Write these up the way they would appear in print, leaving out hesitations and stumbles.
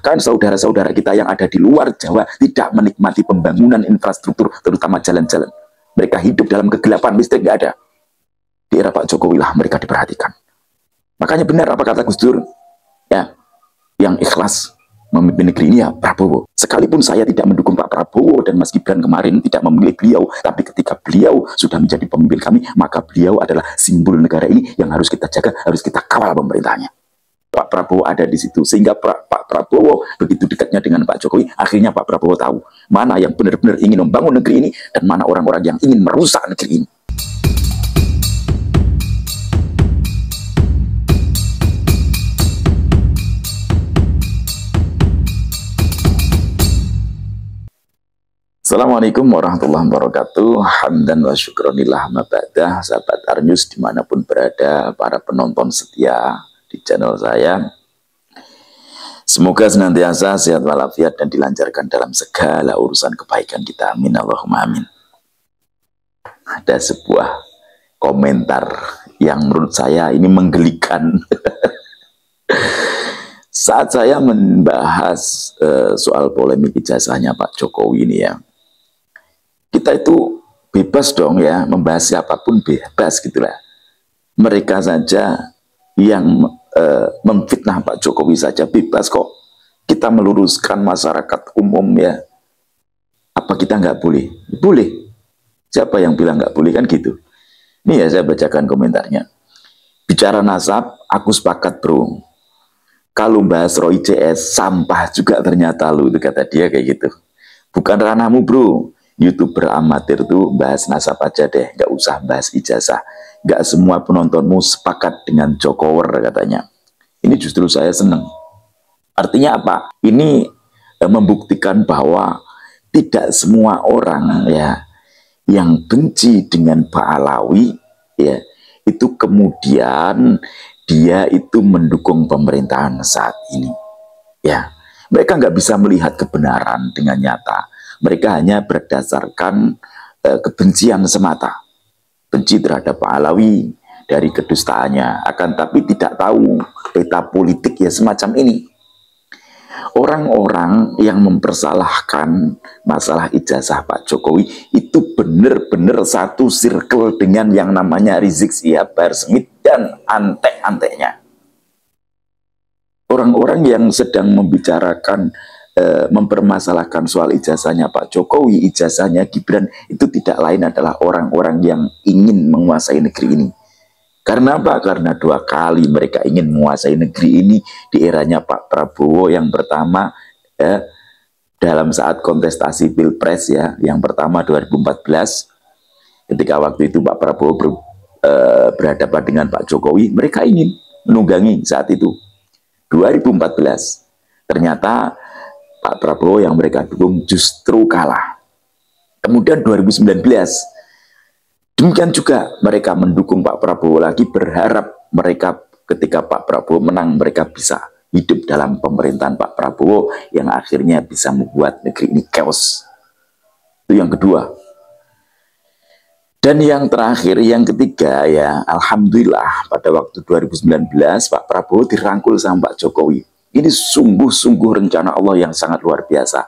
Bahkan saudara-saudara kita yang ada di luar Jawa tidak menikmati pembangunan infrastruktur, terutama jalan-jalan. Mereka hidup dalam kegelapan, listrik nggak ada. Di era Pak Jokowi lah mereka diperhatikan. Makanya benar apa kata Gus Dur, ya, yang ikhlas memimpin negeri ini ya Prabowo. Sekalipun saya tidak mendukung Pak Prabowo dan Mas Gibran kemarin tidak memilih beliau, tapi ketika beliau sudah menjadi pemimpin kami, maka beliau adalah simbol negara ini yang harus kita jaga, harus kita kawal pemerintahnya. Pak Prabowo ada di situ, sehingga Pak Prabowo begitu dekatnya dengan Pak Jokowi, akhirnya Pak Prabowo tahu mana yang benar-benar ingin membangun negeri ini dan mana orang-orang yang ingin merusak negeri ini. Assalamualaikum warahmatullahi wabarakatuh. Hamdan wa syukronillah mabadah. Sahabat Arnews dimanapun berada, para penonton setia di channel saya, semoga senantiasa sehat walafiat dan dilancarkan dalam segala urusan kebaikan kita. Amin Allahumma amin. Ada sebuah komentar yang menurut saya ini menggelikan. Saat saya membahas soal polemik ijazahnya Pak Jokowi ini ya, kita itu bebas dong ya, membahas siapapun bebas gitulah. Mereka saja yang memfitnah Pak Jokowi saja bebas kok. Kita meluruskan masyarakat umum ya. Apa kita nggak boleh? Boleh. Siapa yang bilang nggak boleh kan gitu? Ini ya saya bacakan komentarnya. Bicara nasab, aku sepakat bro. Kalau bahas Roy CS, sampah juga ternyata lu, itu kata dia kayak gitu. Bukan ranahmu bro. YouTuber amatir tuh bahas nasab aja deh, nggak usah bahas ijazah. Nggak semua penontonmu sepakat dengan Jokower katanya. Ini justru saya seneng. Artinya apa? Ini membuktikan bahwa tidak semua orang ya yang benci dengan Pak Alawi ya itu kemudian dia itu mendukung pemerintahan saat ini. Ya, mereka nggak bisa melihat kebenaran dengan nyata. Mereka hanya berdasarkan kebencian semata. Benci terhadap Pak Alawi dari kedustaannya. Akan tapi tidak tahu peta politik ya semacam ini. Orang-orang yang mempersalahkan masalah ijazah Pak Jokowi itu benar-benar satu circle dengan yang namanya Rizik Syihab, Bahar Smith, dan antek-anteknya. Orang-orang yang sedang membicarakan mempermasalahkan soal ijazahnya Pak Jokowi, ijazahnya Gibran, itu tidak lain adalah orang-orang yang ingin menguasai negeri ini. Karena apa? Karena dua kali mereka ingin menguasai negeri ini di eranya Pak Prabowo. Yang pertama dalam saat kontestasi Pilpres ya, yang pertama 2014, ketika waktu itu Pak Prabowo berhadapan dengan Pak Jokowi, mereka ingin menunggangi saat itu 2014. Ternyata Pak Prabowo yang mereka dukung justru kalah. Kemudian 2019, demikian juga mereka mendukung Pak Prabowo lagi, berharap mereka ketika Pak Prabowo menang, mereka bisa hidup dalam pemerintahan Pak Prabowo yang akhirnya bisa membuat negeri ini chaos. Itu yang kedua. Dan yang terakhir, yang ketiga ya, alhamdulillah pada waktu 2019 Pak Prabowo dirangkul sama Pak Jokowi. Ini sungguh-sungguh rencana Allah yang sangat luar biasa.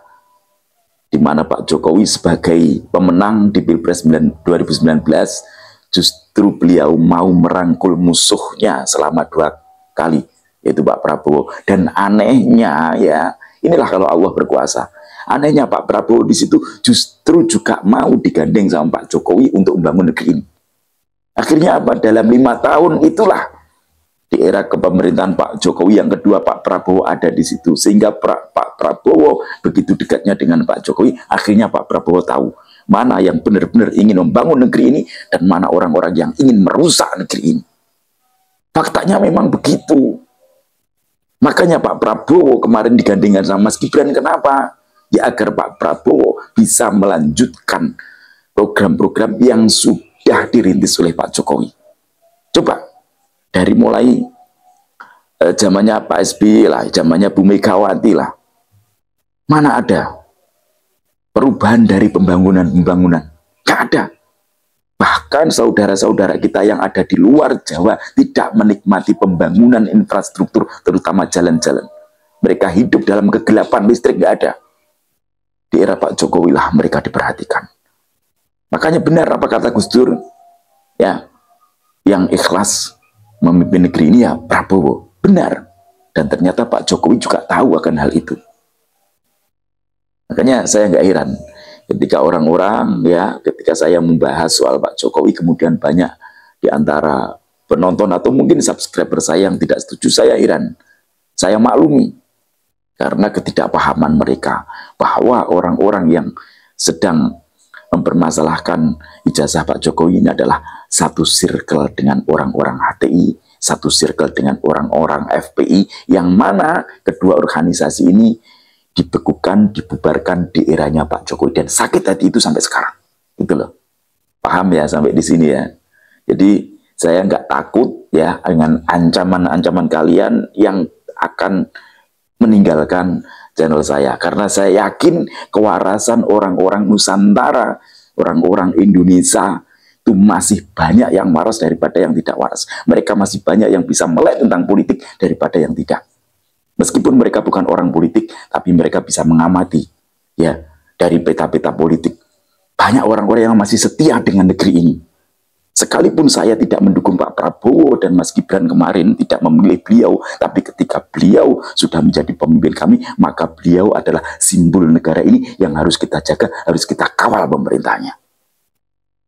Di mana Pak Jokowi sebagai pemenang di Pilpres 2019, justru beliau mau merangkul musuhnya selama 2 kali, yaitu Pak Prabowo. Dan anehnya ya, inilah kalau Allah berkuasa. Anehnya Pak Prabowo di situ justru juga mau digandeng sama Pak Jokowi untuk membangun negeri ini. Akhirnya apa? Dalam 5 tahun itulah di era kepemerintahan Pak Jokowi yang kedua, Pak Prabowo ada di situ. Sehingga Pak Prabowo begitu dekatnya dengan Pak Jokowi, akhirnya Pak Prabowo tahu mana yang benar-benar ingin membangun negeri ini dan mana orang-orang yang ingin merusak negeri ini. Faktanya memang begitu. Makanya Pak Prabowo kemarin digandingkan sama Mas Gibran. Kenapa? Ya agar Pak Prabowo bisa melanjutkan program-program yang sudah dirintis oleh Pak Jokowi. Coba dari mulai zamannya Pak SBY lah, zamannya Bu Megawati lah, mana ada perubahan dari pembangunan? Nggak ada. Bahkan saudara-saudara kita yang ada di luar Jawa tidak menikmati pembangunan infrastruktur, terutama jalan-jalan. Mereka hidup dalam kegelapan, listrik nggak ada. Di era Pak Jokowi lah mereka diperhatikan. Makanya benar apa kata Gus Dur, ya, yang ikhlas memimpin negeri ini ya Prabowo. Benar. Dan ternyata Pak Jokowi juga tahu akan hal itu. Makanya saya nggak heran ketika orang-orang, ya, ketika saya membahas soal Pak Jokowi, kemudian banyak di antara penonton atau mungkin subscriber saya yang tidak setuju, saya heran. Saya maklumi. Karena ketidakpahaman mereka bahwa orang-orang yang sedang mempermasalahkan ijazah Pak Jokowi ini adalah satu circle dengan orang-orang HTI, satu circle dengan orang-orang FPI, yang mana kedua organisasi ini dibekukan, dibubarkan di eranya Pak Jokowi, dan sakit hati itu sampai sekarang. Gitu loh. Paham ya sampai di sini ya. Jadi saya nggak takut ya dengan ancaman-ancaman kalian yang akan meninggalkan channel saya, karena saya yakin kewarasan orang-orang Nusantara, orang-orang Indonesia itu masih banyak yang waras daripada yang tidak waras. Mereka masih banyak yang bisa melek tentang politik daripada yang tidak. Meskipun mereka bukan orang politik, tapi mereka bisa mengamati ya dari peta-peta politik. Banyak orang-orang yang masih setia dengan negeri ini. Sekalipun saya tidak mendukung Pak Prabowo dan Mas Gibran kemarin, tidak memilih beliau, tapi ketika beliau sudah menjadi pemimpin kami, maka beliau adalah simbol negara ini yang harus kita jaga, harus kita kawal pemerintahnya.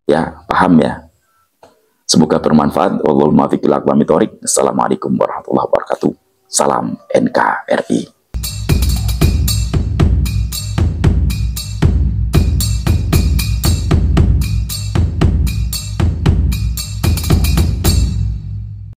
Ya, paham ya? Semoga bermanfaat. Wallahul muwaffiq ila aqwamit thoriq. Assalamualaikum warahmatullahi wabarakatuh. Salam NKRI.